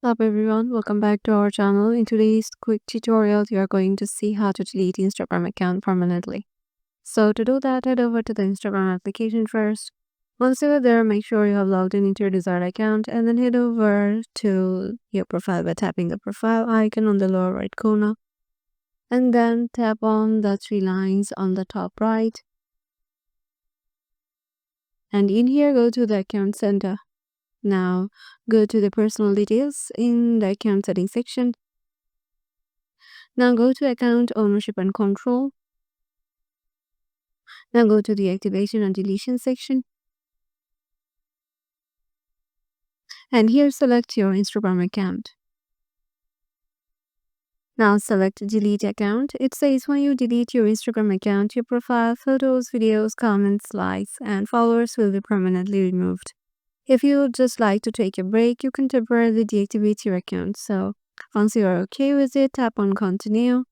Hello everyone, welcome back to our channel. In today's quick tutorial, you are going to see how to delete Instagram account permanently. So to do that, head over to the Instagram application first. Once you're there, make sure you have logged in into your desired account and then head over to your profile by tapping the profile icon on the lower right corner. And then tap on the three lines on the top right. And in here, go to the account center. Now go to the personal details in the account settings section. Now go to account ownership and control. Now go to the activation and deletion section. And here select your Instagram account. Now select delete account. It says when you delete your Instagram account, your profile, photos, videos, comments, likes, and followers will be permanently removed. If you would just like to take a break, you can temporarily deactivate your account. So once you are okay with it, tap on continue.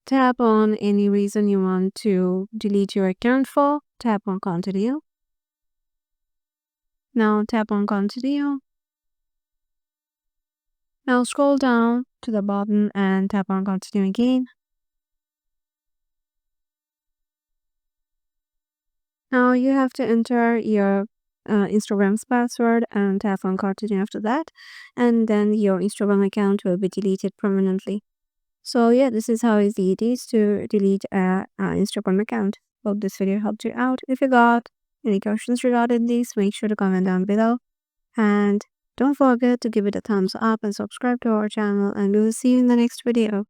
Tap on any reason you want to delete your account for. Tap on continue. Now tap on continue. Now scroll down to the bottom and tap on continue again. Now you have to enter your Instagram's password and tap on continue after that, and then your Instagram account will be deleted permanently. So yeah, this is how easy it is to delete a Instagram account. Hope this video helped you out. If you got any questions regarding this, make sure to comment down below. And don't forget to give it a thumbs up and subscribe to our channel, and we will see you in the next video.